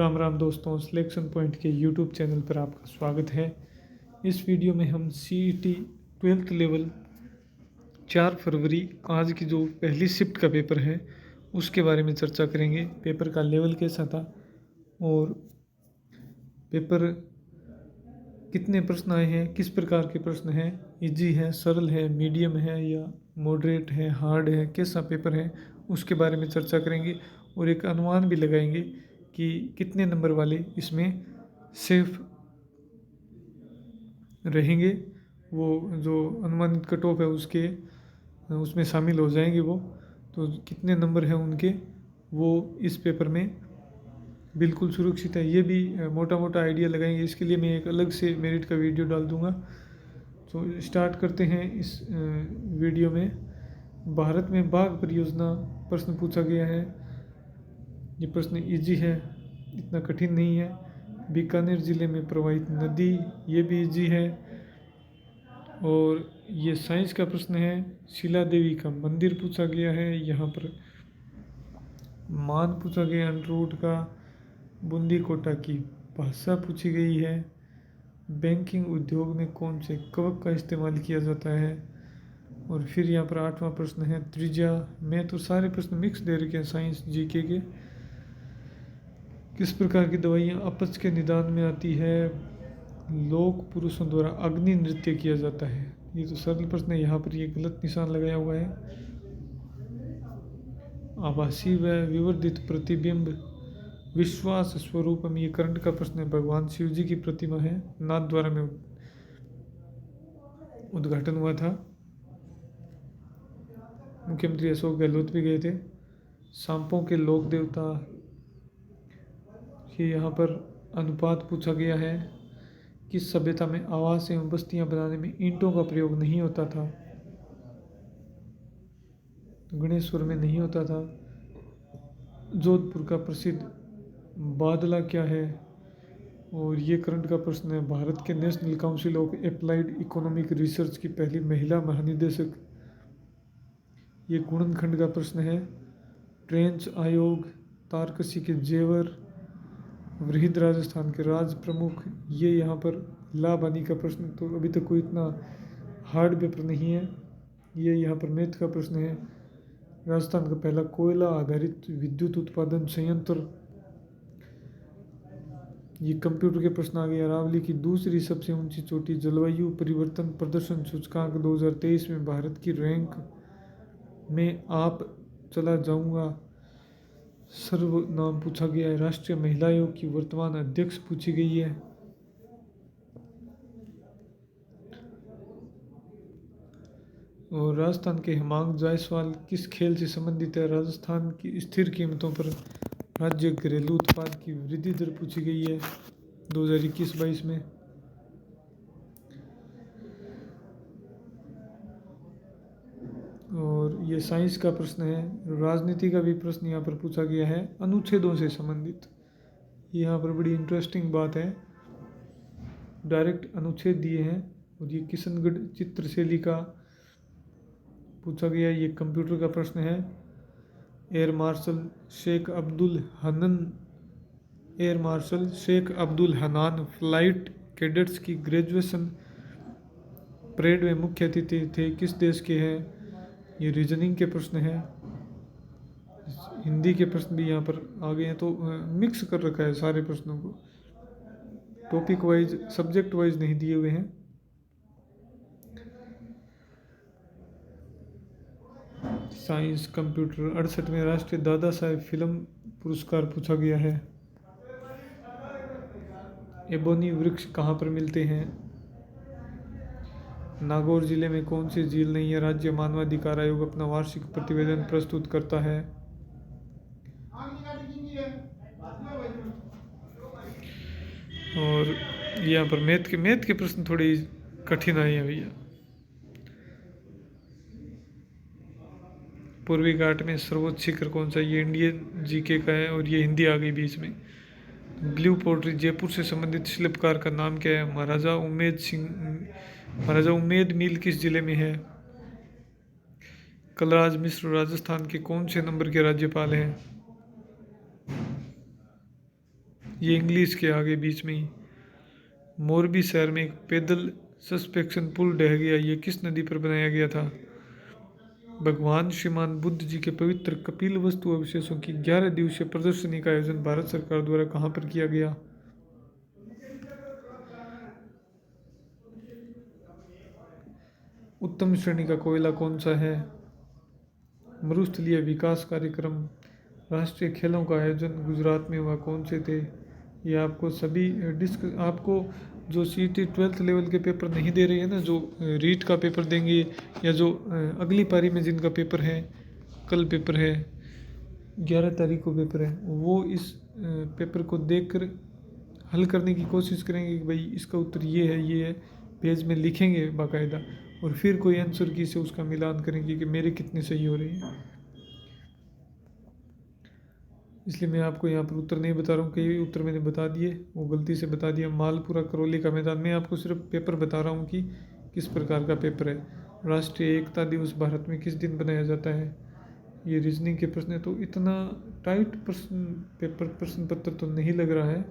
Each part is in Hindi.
राम राम दोस्तों, सिलेक्शन पॉइंट के यूट्यूब चैनल पर आपका स्वागत है। इस वीडियो में हम CET 12th लेवल 4 फरवरी आज की जो पहली शिफ्ट का पेपर है उसके बारे में चर्चा करेंगे। पेपर का लेवल कैसा था और पेपर कितने प्रश्न आए हैं, किस प्रकार के प्रश्न हैं, इजी है, सरल है, मीडियम है या मॉडरेट है, हार्ड है, कैसा पेपर है, उसके बारे में चर्चा करेंगे और एक अनुमान भी लगाएंगे कि कितने नंबर वाले इसमें सेफ रहेंगे। वो जो अनुमानित कट ऑफ है उसमें शामिल हो जाएंगे वो, तो कितने नंबर हैं उनके वो इस पेपर में बिल्कुल सुरक्षित है। ये भी मोटा मोटा आइडिया लगाएंगे। इसके लिए मैं एक अलग से मेरिट का वीडियो डाल दूंगा। तो स्टार्ट करते हैं इस वीडियो में। भारत में बाघ परियोजना प्रश्न पूछा गया है। ये प्रश्न इजी है, इतना कठिन नहीं है। बीकानेर ज़िले में प्रवाहित नदी, ये भी इजी है। और ये साइंस का प्रश्न है। शिला देवी का मंदिर पूछा गया है। यहाँ पर मान पूछा गया अनरूट का। बूंदी कोटा की भाषा पूछी गई है। बैंकिंग उद्योग में कौन से कवक का इस्तेमाल किया जाता है। और फिर यहाँ पर 8वां प्रश्न है त्रिज्या। मैं तो सारे प्रश्न मिक्स दे रखे हैं साइंस जीके के। किस प्रकार की दवाइयाँ अपच के निदान में आती है। लोक पुरुषों द्वारा अग्नि नृत्य किया जाता है। ये तो सरल प्रश्न है, यहाँ पर ये गलत निशान लगाया हुआ है। आभासी व विवर्धित प्रतिबिंब विश्वास स्वरूपम, ये करंट का प्रश्न है। भगवान शिव जी की प्रतिमा है, नाथ द्वारा में उद्घाटन हुआ था। मुख्यमंत्री अशोक गहलोत भी गए थे। सांपों के लोक देवता, ये यहाँ पर अनुपात पूछा गया है। किस सभ्यता में आवास एवं बस्तियां बनाने में ईंटों का प्रयोग नहीं होता था। गणेश्वर में नहीं होता था। जोधपुर का प्रसिद्ध बादला क्या है। और ये करंट का प्रश्न है। भारत के national council of applied economic research की पहली महिला महानिदेशक, ये गुणनखंड का प्रश्न है। ट्रेंच आयोग, तारकसी के जेवर, वृहद राजस्थान के राज प्रमुख, ये यहाँ पर लाभानी का प्रश्न तो अभी तक कोई इतना हार्ड पेपर नहीं है। ये यहाँ पर मैथ का प्रश्न है। राजस्थान का पहला कोयला आधारित विद्युत उत्पादन संयंत्र, ये कंप्यूटर के प्रश्न आ गया। अरावली की दूसरी सबसे ऊंची चोटी, जलवायु परिवर्तन प्रदर्शन सूचकांक 2023 में भारत की रैंक में आप चला जाऊंगा सर्वनाम पूछा गया है। राष्ट्रीय महिला आयोग की वर्तमान अध्यक्ष पूछी गई है। और राजस्थान के हेमांग जायसवाल किस खेल से संबंधित है। राजस्थान की स्थिर कीमतों पर राज्य घरेलू उत्पाद की वृद्धि दर पूछी गई है 2021-22 में। और ये साइंस का प्रश्न है। राजनीति का भी प्रश्न यहाँ पर पूछा गया है अनुच्छेदों से संबंधित। यहाँ पर बड़ी इंटरेस्टिंग बात है, डायरेक्ट अनुच्छेद दिए हैं। और ये किशनगढ़ चित्रशैली का पूछा गया, ये कंप्यूटर का प्रश्न है। Air marshal Sheikh Abdul Hanan flight cadets की ग्रेजुएशन परेड में मुख्य अतिथि थे, किस देश के हैं। ये रीजनिंग के प्रश्न हैं। हिंदी के प्रश्न भी यहाँ पर आ गए हैं। तो मिक्स कर रखा है सारे प्रश्नों को, टॉपिक वाइज सब्जेक्ट वाइज नहीं दिए हुए हैं। साइंस कंप्यूटर 68वें राष्ट्रीय दादा साहेब फिल्म पुरस्कार पूछा गया है। एबोनी वृक्ष कहाँ पर मिलते हैं। नागौर जिले में कौन सी झील नहीं है। राज्य मानवाधिकार आयोग अपना वार्षिक प्रतिवेदन प्रस्तुत करता है। और यहाँ पर मैथ के प्रश्न थोड़े कठिन आए हैं भैया। पूर्वी घाट में सर्वोच्च शिखर कौन सा, ये इंडियन जीके का है। और ये हिंदी आ गई बीच में। ब्लू पोट्री जयपुर से संबंधित शिल्पकार का नाम क्या है। महाराजा उम्मेद मिल किस जिले में है। कलराज मिश्र राजस्थान के कौन से नंबर के राज्यपाल हैं। ये इंग्लिश के आगे बीच में ही। मोरबी शहर में एक पैदल सस्पेंशन पुल ढह गया, ये किस नदी पर बनाया गया था? भगवान श्रीमान बुद्ध जी के पवित्र कपिल वस्तु अवशेषों की 11 दिवसीय प्रदर्शनी का आयोजन भारत सरकार द्वारा कहाँ पर किया गया? उत्तम श्रेणी का कोयला कौन सा है? मरुस्थलीय विकास कार्यक्रम। राष्ट्रीय खेलों का आयोजन गुजरात में हुआ, कौन से थे? ये आपको सभी आपको जो सीटी 12th लेवल के पेपर नहीं दे रही है ना, जो रीट का पेपर देंगे या जो अगली पारी में जिनका पेपर है, कल पेपर है, 11 तारीख को पेपर है, वो इस पेपर को देखकर हल करने की कोशिश करेंगे कि भाई इसका उत्तर ये है, पेज में लिखेंगे बाकायदा, और फिर कोई आंसर की से उसका मिलान करेंगे कि मेरे कितने सही हो रही हैं। इसलिए मैं आपको यहाँ पर उत्तर नहीं बता रहा हूँ, कई उत्तर मैंने बता दिए, वो गलती से बता दिया। मालपुरा करौली का मैदान, मैं आपको सिर्फ पेपर बता रहा हूँ कि किस प्रकार का पेपर है। राष्ट्रीय एकता दिवस भारत में किस दिन बनाया जाता है? ये रीजनिंग के प्रश्न है, तो इतना टाइट प्रश्न पत्र तो नहीं लग रहा है।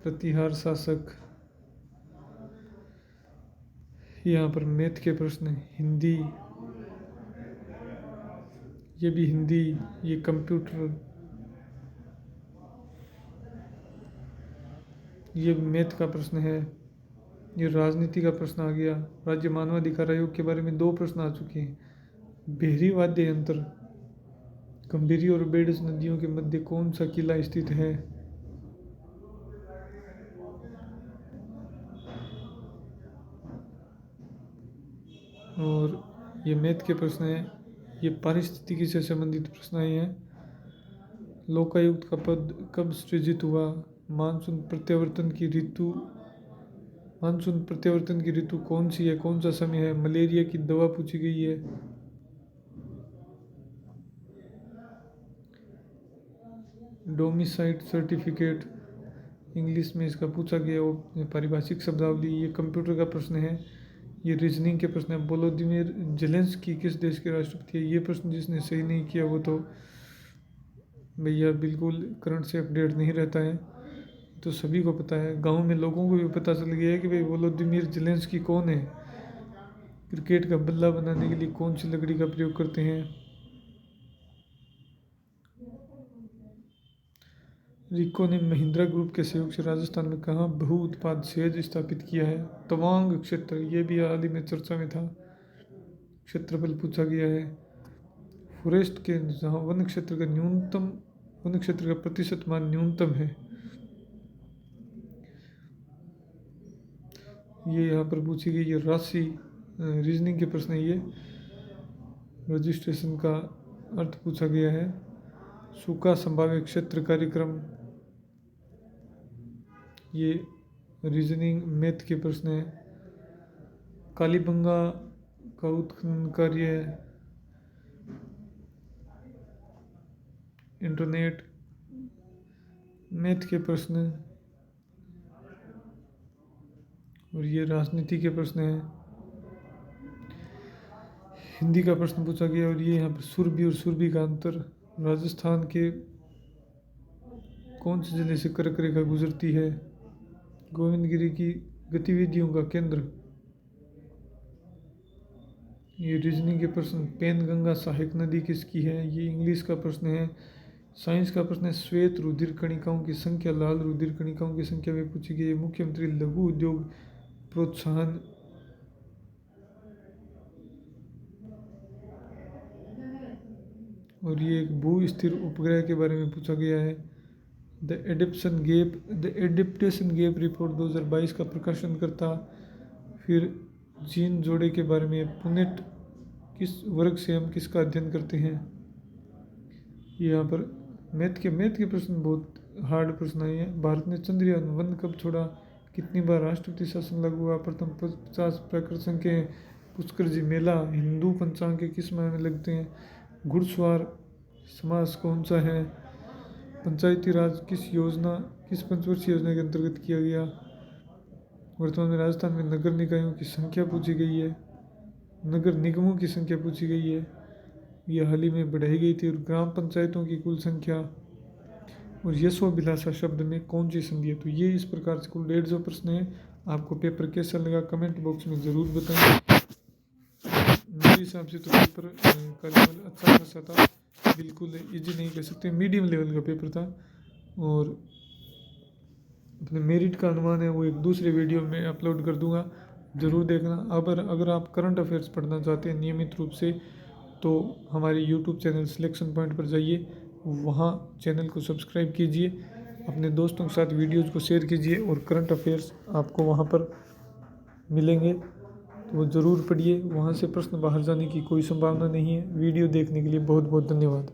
प्रतिहार शासक, यहाँ पर मैथ के प्रश्न, हिंदी, ये भी हिंदी, ये कंप्यूटर, ये मैथ का प्रश्न है, ये राजनीति का प्रश्न आ गया। राज्य मानवाधिकार आयोग के बारे में 2 प्रश्न आ चुके हैं। बेहरी वाद्य यंत्र, गंभीरी और बेडस नदियों के मध्य कौन सा किला स्थित है? और ये मैथ के प्रश्न है, ये पारिस्थितिकी से संबंधित प्रश्न आए हैं। लोकायुक्त का पद कब सृजित हुआ? मानसून प्रत्यावर्तन की ऋतु कौन सी है, कौन सा समय है? मलेरिया की दवा पूछी गई है। डोमिसाइड सर्टिफिकेट, इंग्लिश में इसका पूछा गया वो पारिभाषिक शब्दावली। ये कंप्यूटर का प्रश्न है। ये रीजनिंग के प्रश्न है। वोलोदिमीर जेलेंस्की किस देश के राष्ट्रपति है? ये प्रश्न जिसने सही नहीं किया वो तो भैया बिल्कुल करंट से अपडेट नहीं रहता है, तो सभी को पता है। गांव में लोगों को भी पता चल गया है कि भाई वोलोदिमीर जेलेंस्की कौन है। क्रिकेट का बल्ला बनाने के लिए कौन सी लकड़ी का प्रयोग करते हैं? रिको ने महिंद्रा ग्रुप के सहयोग से राजस्थान में कहाँ बहु उत्पाद सेज स्थापित किया है? तवांग क्षेत्र, ये भी हाल ही में चर्चा में था। क्षेत्रफल पूछा गया है। फॉरेस्ट के जहाँ वन क्षेत्र का प्रतिशत मान न्यूनतम है, ये यहाँ पर पूछी गई ये राशि। रीजनिंग के प्रश्न है ये। रजिस्ट्रेशन का अर्थ पूछा गया है। सूखा संभाव्य क्षेत्र कार्यक्रम, ये रीजनिंग मैथ के प्रश्न है। कालीबंगा का उत्खनन कार्य, इंटरनेट, मैथ के प्रश्न, और ये राजनीति के प्रश्न है। हिंदी का प्रश्न पूछा गया, और ये यहाँ पर सुरभि और सुरभि का अंतर। राजस्थान के कौन से जिले से कर्क रेखा गुजरती है? गोविंदगिरी की गतिविधियों का केंद्र। ये रीजनिंग के प्रश्न। पेनगंगा सहायक नदी किसकी है? ये इंग्लिश का प्रश्न है। साइंस का प्रश्न है श्वेत रुधिर कणिकाओं की संख्या लाल रुधिर कणिकाओं की संख्या में पूछी गई है। मुख्यमंत्री लघु उद्योग प्रोत्साहन, और ये एक भू स्थिर उपग्रह के बारे में पूछा गया है। द एडिप्टेशन गैप रिपोर्ट 2022 का प्रकाशन करता। फिर जीन जोड़े के बारे में, पुनेट किस वर्ग से हम किसका अध्ययन करते हैं? यहाँ पर मैथ के प्रश्न बहुत हार्ड प्रश्न आए हैं। भारत ने चंद्रयान 1 कब छोड़ा? कितनी बार राष्ट्रपति शासन लागू हुआ? प्रथम 50 प्रकृति संख्या। पुष्कर जी मेला हिंदू पंचांग के किस माह में लगते हैं? घुड़सवार समास कौन सा है? पंचायती राज किस पंचवर्षीय योजना के अंतर्गत किया गया? वर्तमान में राजस्थान में नगर निकायों की संख्या पूछी गई है। नगर निगमों की संख्या पूछी गई है। ये हाल ही में बढ़ाई गई थी। और ग्राम पंचायतों की कुल संख्या और यशोभिलाषा शब्द में कौन सी संधि है। तो ये इस प्रकार से कुल 150 प्रश्न है। आपको पेपर कैसा लगा कमेंट बॉक्स में ज़रूर बताएं। मेरे हिसाब से तो पेपर का लेवल अच्छा खासा था, बिल्कुल इजी नहीं कह सकते, मीडियम लेवल का पेपर था। और अपने मेरिट का अनुमान है वो एक दूसरे वीडियो में अपलोड कर दूंगा, ज़रूर देखना। अगर आप करंट अफेयर्स पढ़ना चाहते हैं नियमित रूप से तो हमारे यूट्यूब चैनल सिलेक्शन पॉइंट पर जाइए, वहाँ चैनल को सब्सक्राइब कीजिए, अपने दोस्तों के साथ वीडियोज़ को शेयर कीजिए और करंट अफेयर्स आपको वहाँ पर मिलेंगे तो वो ज़रूर पढ़िए। वहाँ से प्रश्न बाहर जाने की कोई संभावना नहीं है। वीडियो देखने के लिए बहुत बहुत धन्यवाद।